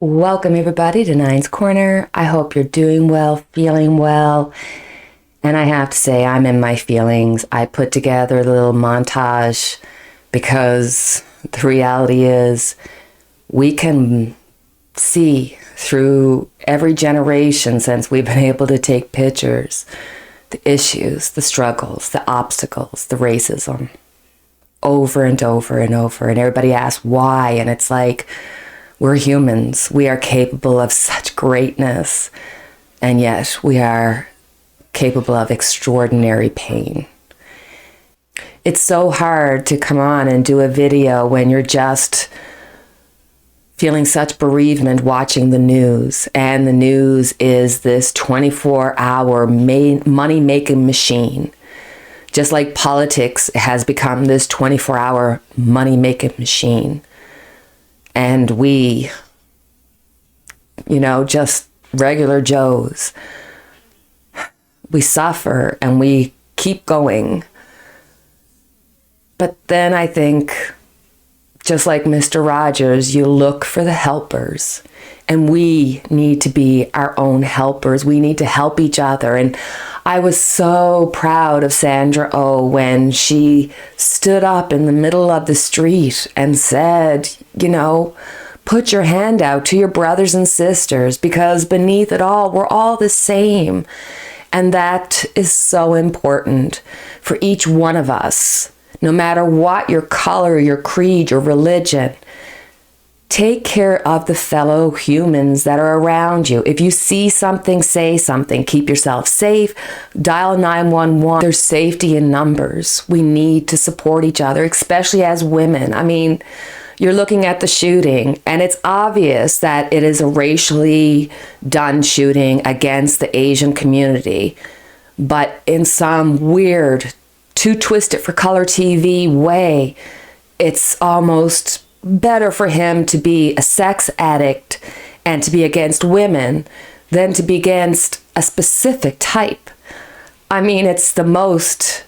Welcome, everybody, to Nine's Corner. I hope you're doing well, feeling well. And I have to say, I'm in my feelings. I put together a little montage because the reality is we can see through every generation since we've been able to take pictures the issues, the struggles, the obstacles, the racism over and over and over. And everybody asks why. And it's like, we're humans. We are capable of such greatness, and yet we are capable of extraordinary pain. It's so hard to come on and do a video when you're just feeling such bereavement watching the news, and the news is this 24-hour money-making machine. Just like politics has become this 24-hour money-making machine. And we, just regular Joes, we suffer and we keep going. But then I think, just like Mr. Rogers, you look for the helpers. And we need to be our own helpers. We need to help each other. And I was so proud of Sandra Oh when she stood up in the middle of the street and said, put your hand out to your brothers and sisters, because beneath it all, we're all the same. And that is so important for each one of us, no matter what your color, your creed, your religion. Take care of the fellow humans that are around you. If you see something, say something. Keep yourself safe. Dial 911. There's safety in numbers. We need to support each other, especially as women. I mean, you're looking at the shooting, and it's obvious that it is a racially done shooting against the Asian community. But in some weird, too twisted for color TV way, it's almost better for him to be a sex addict and to be against women than to be against a specific type. I mean, it's the most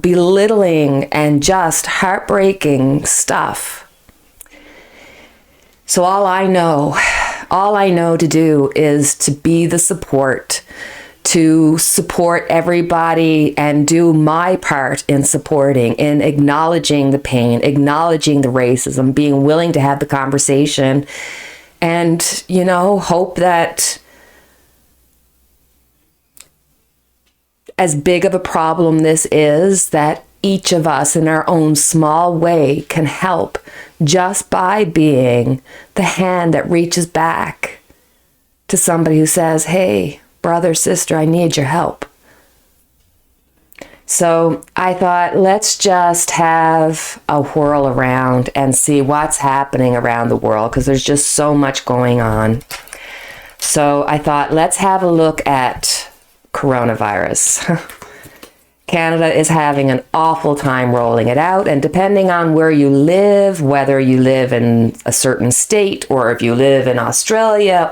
belittling and just heartbreaking stuff. So all I know to do is to be the support, to support everybody and do my part in supporting, in acknowledging the pain, acknowledging the racism, being willing to have the conversation, and, hope that as big of a problem this is, that each of us in our own small way can help just by being the hand that reaches back to somebody who says, hey, brother, sister, I need your help. So I thought, let's just have a whirl around and see what's happening around the world, because there's just so much going on. So I thought, let's have a look at coronavirus. Canada is having an awful time rolling it out, and depending on where you live, whether you live in a certain state or if you live in Australia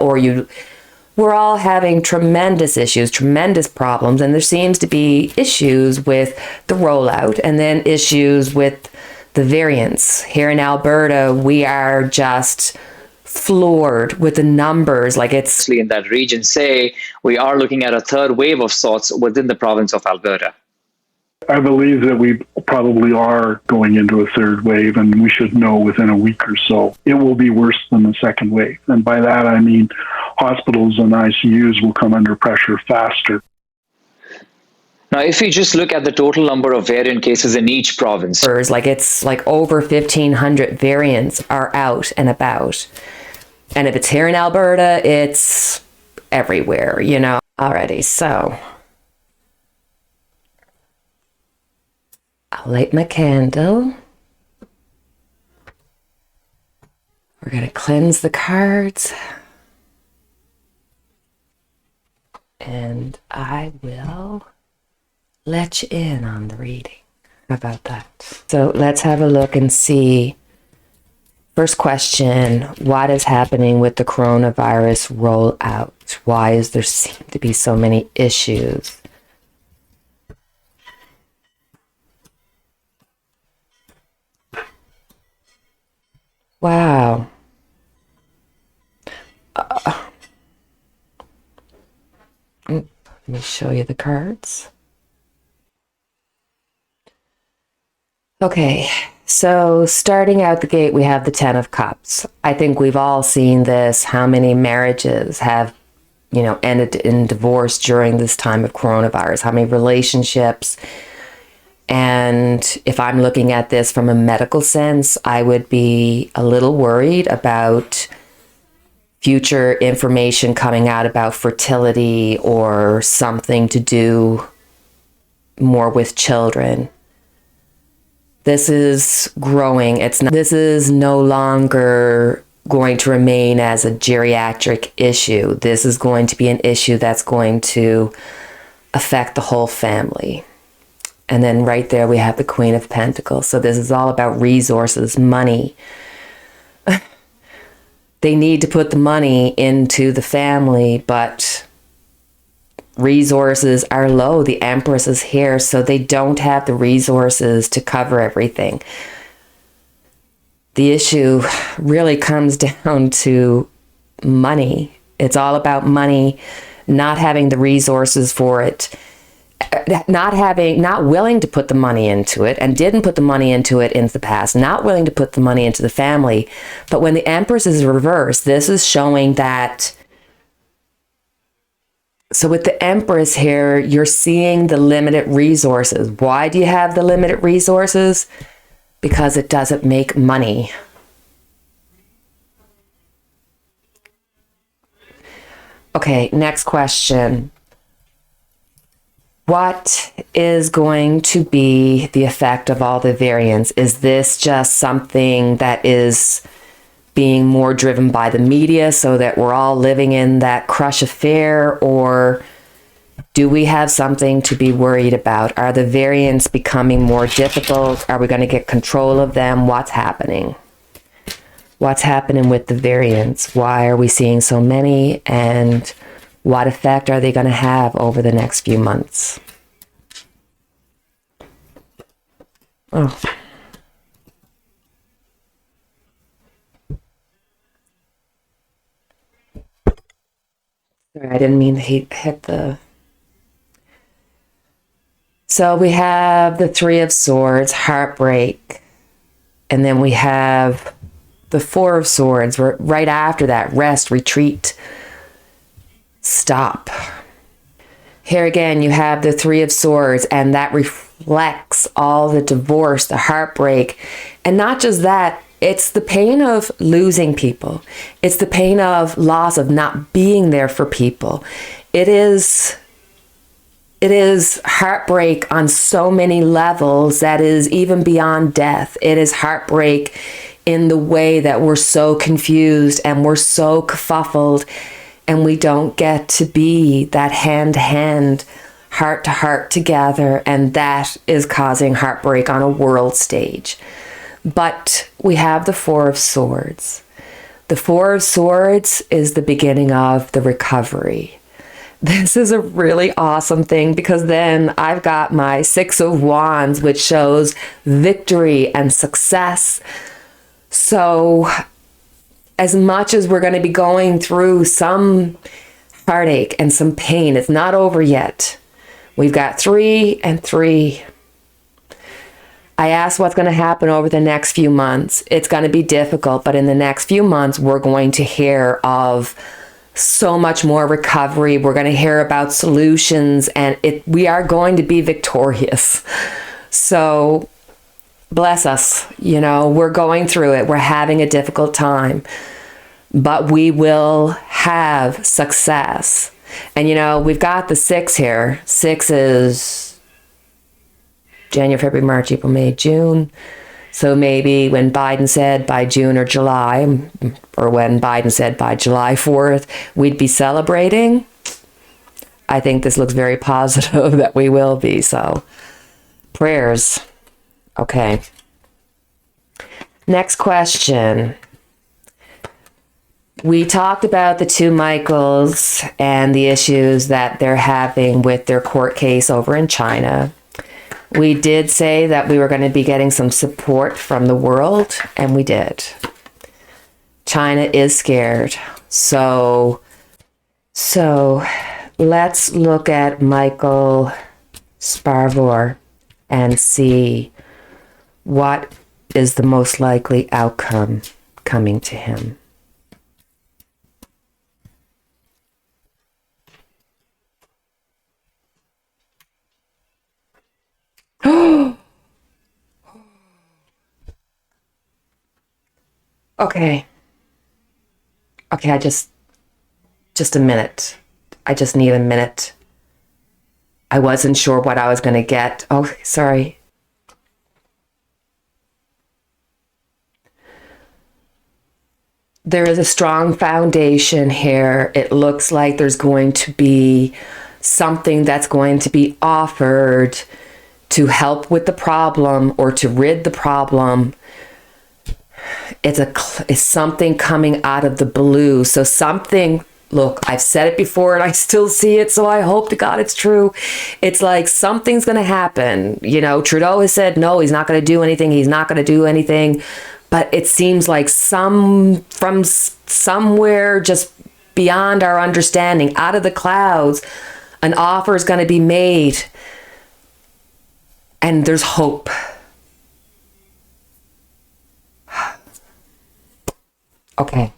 we're all having tremendous issues, tremendous problems, and there seems to be issues with the rollout and then issues with the variants. Here in Alberta, we are just floored with the numbers. Like, it's in that region say we are looking at a third wave of sorts within the province of Alberta. I believe that we probably are going into a third wave, and we should know within a week or so. It will be worse than the second wave. And by that, I mean hospitals and ICUs will come under pressure faster. Now, if you just look at the total number of variant cases in each province, it's like over 1,500 variants are out and about. And if it's here in Alberta, it's everywhere, Alrighty, so I'll light my candle. We're going to cleanse the cards. And I will let you in on the reading. How about that? So let's have a look and see. First question, what is happening with the coronavirus rollout? Why is there seem to be so many issues? Wow. Let me show you the cards. Okay, so starting out the gate, we have the Ten of Cups. I think we've all seen this, how many marriages have, ended in divorce during this time of coronavirus, how many relationships. And if I'm looking at this from a medical sense, I would be a little worried about future information coming out about fertility or something to do more with children. This is growing. This is no longer going to remain as a geriatric issue. This is going to be an issue that's going to affect the whole family. And then right there we have the Queen of Pentacles. So this is all about resources, money. They need to put the money into the family, but resources are low. The Empress is here, so they don't have the resources to cover everything. The issue really comes down to money. It's all about money, not having the resources for it, not willing to put the money into it, and didn't put the money into it in the past, not willing to put the money into the family. But when the Empress is reversed, this is showing that. So with the Empress here, you're seeing the limited resources. Why do you have the limited resources? Because it doesn't make money. Okay, next question. What is going to be the effect of all the variants? Is this just something that is being more driven by the media so that we're all living in that crush affair, or do we have something to be worried about? Are the variants becoming more difficult? Are we going to get control of them? What's happening? What's happening with the variants? Why are we seeing so many? And what effect are they going to have over the next few months? Oh. Sorry, I didn't mean to hit the... So we have the Three of Swords, heartbreak. And then we have the Four of Swords. Right after that, rest, retreat, stop. Here again, you have the Three of Swords, and that reflects all the divorce, the heartbreak. And not just that, it's the pain of losing people. It's the pain of loss, of not being there for people. It is heartbreak on so many levels that is even beyond death. It is heartbreak in the way that we're so confused and we're so kerfuffled, and we don't get to be that hand-to-hand, heart-to-heart together, and that is causing heartbreak on a world stage. But we have the Four of Swords. The Four of Swords is the beginning of the recovery. This is a really awesome thing, because then I've got my Six of Wands, which shows victory and success. So as much as we're going to be going through some heartache and some pain, it's not over yet. We've got 3 and 3. I asked what's going to happen over the next few months. It's going to be difficult, but in the next few months, we're going to hear of so much more recovery. We're going to hear about solutions, and we are going to be victorious. So bless us. We're going through it. We're having a difficult time, but we will have success. And we've got the 6 here. 6 is January, February, March, April, May, June. So maybe when Biden said by June or July, or when Biden said by July 4th, we'd be celebrating. I think this looks very positive that we will be. So prayers. Okay. Next question. We talked about the two Michaels and the issues that they're having with their court case over in China. We did say that we were going to be getting some support from the world, and we did. China is scared. So let's look at Michael Sparvor and see what is the most likely outcome coming to him. Okay. Okay, just a minute. I just need a minute. I wasn't sure what I was going to get. Oh, sorry. There is a strong foundation here. It looks like there's going to be something that's going to be offered to help with the problem or to rid the problem. It's something coming out of the blue. So something, look, I've said it before and I still see it, so I hope to God it's true. It's like something's going to happen. You know, Trudeau has said, no, he's not going to do anything. He's not going to do anything. But it seems like from somewhere just beyond our understanding, out of the clouds, an offer is going to be made. And there's hope. Okay.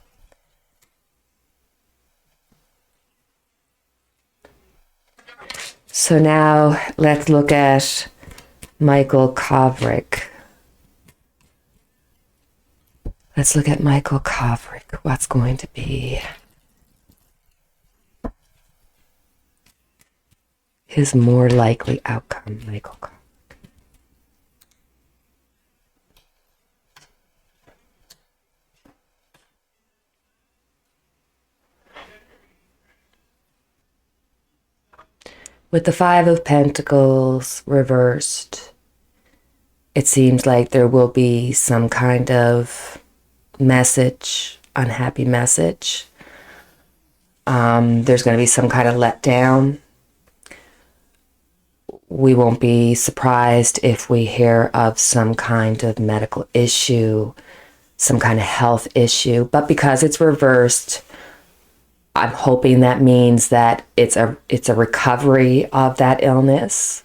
So now let's look at Michael Kovrig. Let's look at Michael Kovrig. What's going to be his more likely outcome, Michael Kovrig? With the Five of Pentacles reversed, it seems like there will be some kind of message, unhappy message. There's going to be some kind of letdown. We won't be surprised if we hear of some kind of medical issue, some kind of health issue. But because it's reversed, I'm hoping that means that it's a recovery of that illness.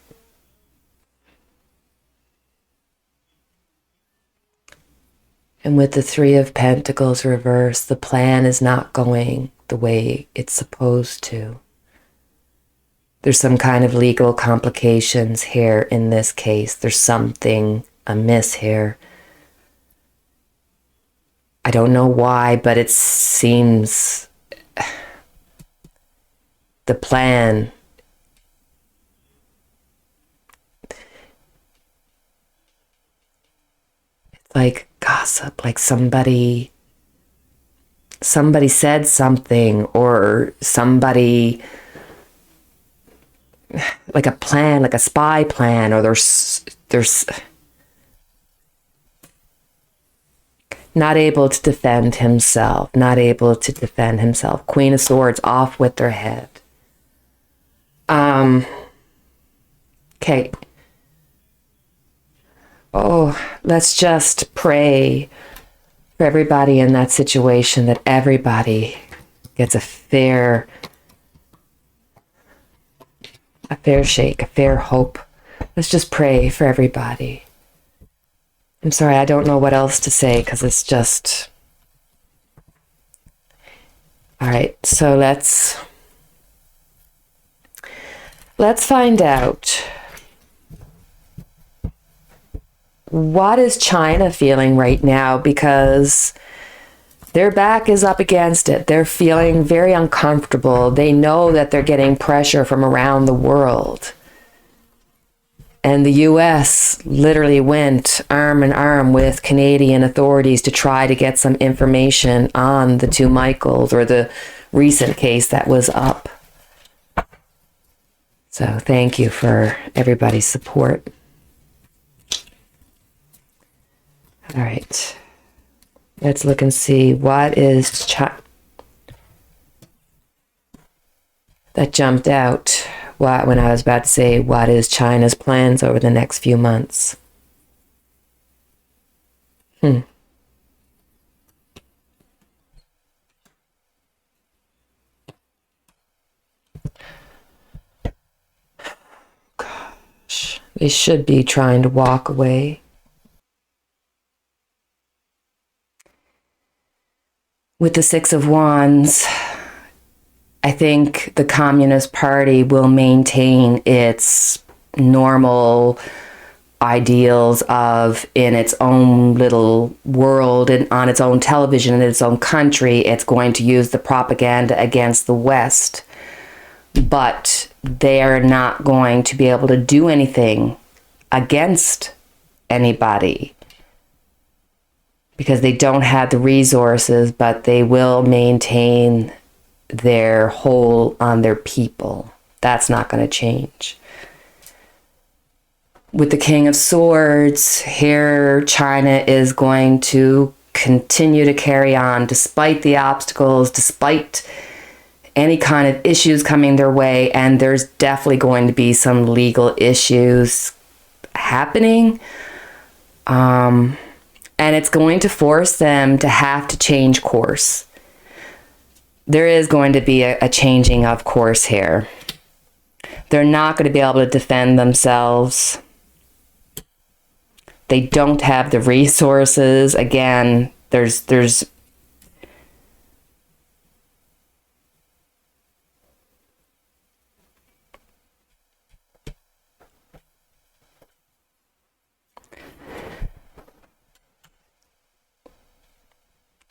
And with the Three of Pentacles reversed, the plan is not going the way it's supposed to. There's some kind of legal complications here in this case. There's something amiss here. I don't know why, but it seems the plan like gossip, like somebody said something, or somebody, like a plan, like a spy plan, or there's not able to defend himself. Queen of Swords off with their head. Okay. Oh, let's just pray for everybody in that situation, that everybody gets a fair shake, a fair hope. Let's just pray for everybody. I'm sorry, I don't know what else to say because it's just... All right, so let's find out. What is China feeling right now? Because their back is up against it. They're feeling very uncomfortable. They know that they're getting pressure from around the world. And the US literally went arm in arm with Canadian authorities to try to get some information on the two Michaels, or the recent case that was up. So thank you for everybody's support. All right, let's look and see what is that jumped out when I was about to say what is China's plans over the next few months. They should be trying to walk away. With the Six of Wands, I think the Communist Party will maintain its normal ideals of, in its own little world and on its own television in its own country, it's going to use the propaganda against the West. But they're not going to be able to do anything against anybody because they don't have the resources, but they will maintain their hold on their people. That's not going to change. With the King of Swords, here China is going to continue to carry on despite the obstacles, despite any kind of issues coming their way, and there's definitely going to be some legal issues happening. And it's going to force them to have to change course. There is going to be a changing of course here. They're not going to be able to defend themselves. They don't have the resources. Again, there's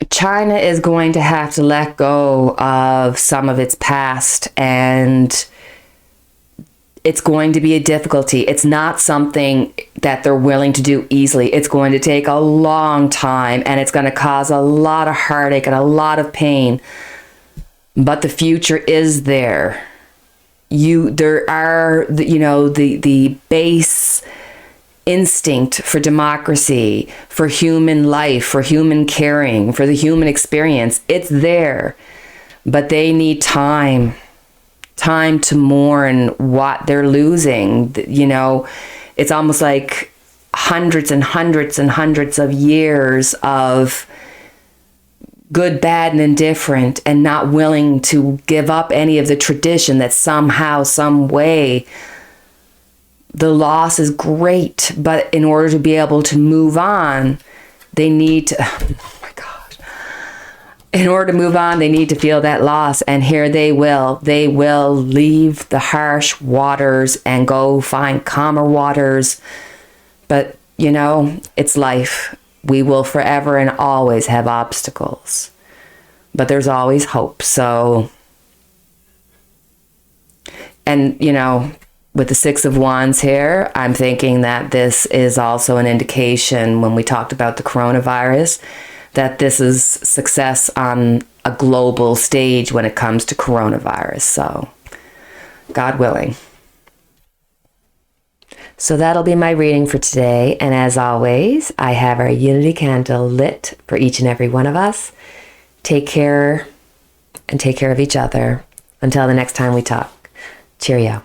China is going to have to let go of some of its past, and it's going to be a difficulty. It's not something that they're willing to do easily. It's going to take a long time, and it's going to cause a lot of heartache and a lot of pain. But the future is there. There are, the base instinct for democracy, for human life, for human caring, for the human experience. It's there, but they need time to mourn what they're losing. It's almost like hundreds and hundreds and hundreds of years of good, bad, and indifferent, and not willing to give up any of the tradition that somehow, some way, the loss is great, but in order to be able to move on, they need to, oh my gosh. In order to move on, they need to feel that loss. And here they will leave the harsh waters and go find calmer waters. But, it's life. We will forever and always have obstacles, but there's always hope. So, and, with the Six of Wands here, I'm thinking that this is also an indication, when we talked about the coronavirus, that this is success on a global stage when it comes to coronavirus. So, God willing. So that'll be my reading for today. And as always, I have our Unity candle lit for each and every one of us. Take care and take care of each other. Until the next time we talk. Cheerio.